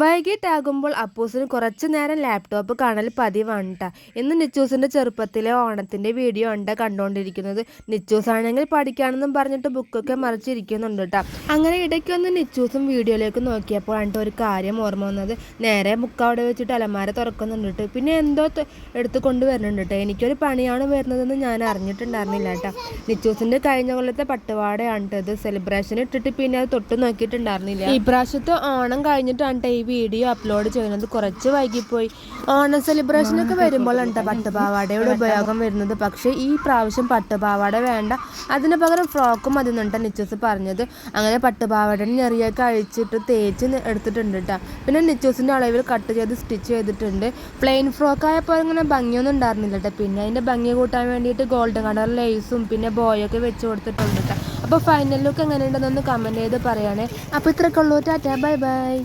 വൈകിട്ടാകുമ്പോൾ അപ്പൂസിന് കുറച്ചു നേരം ലാപ്ടോപ്പ് കാണൽ പതിവാണ് ട്ടാ. ഇന്ന് നിച്ചൂസിന്റെ ചെറുപ്പത്തിലെ ഓണത്തിന്റെ വീഡിയോ ഉണ്ട് കണ്ടുകൊണ്ടിരിക്കുന്നത്. നിച്ചൂസ് ആണെങ്കിൽ പഠിക്കാണെന്നും പറഞ്ഞിട്ട് ബുക്കൊക്കെ മറിച്ചിരിക്കുന്നുണ്ട് കേട്ടോ. അങ്ങനെ ഇടയ്ക്കൊന്ന് നിച്ചൂസും വീഡിയോയിലേക്ക് നോക്കിയപ്പോഴാണ് ഒരു കാര്യം ഓർമ്മ വന്നത്. നേരെ ബുക്ക് അവിടെ വെച്ചിട്ട് അലമാര തുറക്കുന്നുണ്ട്. പിന്നെ എന്തോ എടുത്തു കൊണ്ടുവരുന്നുണ്ട് കേട്ടോ. എനിക്കൊരു പണിയാണ് വരുന്നതെന്ന് ഞാൻ അറിഞ്ഞിട്ടുണ്ടായിരുന്നില്ല കേട്ടോ. നിച്ചൂസിന്റെ കഴിഞ്ഞ കൊല്ലത്തെ പട്ടുപാടയാണ് ഇത്. സെലിബ്രേഷൻ ഇട്ടിട്ട് പിന്നെ അത് തൊട്ട് നോക്കിയിട്ടുണ്ടായിരുന്നില്ല. ഈ പ്രാവശ്യത്തെ ഓണം കഴിഞ്ഞിട്ടാണ് ഈ വീഡിയോ അപ്ലോഡ് ചെയ്യുന്നത്. കുറച്ച് വൈകിപ്പോയി. ഓണം സെലിബ്രേഷനൊക്കെ വരുമ്പോഴാണ് പട്ടുപാവാടയുടെ ഉപയോഗം വരുന്നത്. പക്ഷേ ഈ പ്രാവശ്യം പട്ടുപാവാട വേണ്ട, അതിന് പകരം ഫ്രോക്കും മതി എന്നുണ്ട് നിച്ചൂസ് പറഞ്ഞത്. അങ്ങനെ പട്ടുപാവാട ഞെറിയൊക്കെ അഴിച്ചിട്ട് തേച്ച് എടുത്തിട്ടുണ്ട് കേട്ടോ. പിന്നെ നിച്ചൂസിൻ്റെ അളവിൽ കട്ട് ചെയ്ത് സ്റ്റിച്ച് ചെയ്തിട്ടുണ്ട്. പ്ലെയിൻ ഫ്രോക്കായപ്പോൾ ഇങ്ങനെ ഭംഗിയൊന്നും ഉണ്ടായിരുന്നില്ല കേട്ടോ. പിന്നെ അതിൻ്റെ ഭംഗി കൂട്ടാൻ വേണ്ടിയിട്ട് ഗോൾഡൻ കളർ ലേസും പിന്നെ ബോയൊക്കെ വെച്ച് കൊടുത്തിട്ടുണ്ട് കേട്ടോ. അപ്പോൾ ഫൈനൽ ലുക്ക് എങ്ങനെയുണ്ടെന്നൊന്ന് കമൻറ്റ് ചെയ്ത് പറയണേ. അപ്പോൾ ഇത്രയൊക്കെ ഉള്ളൂ. Tata, bye bye.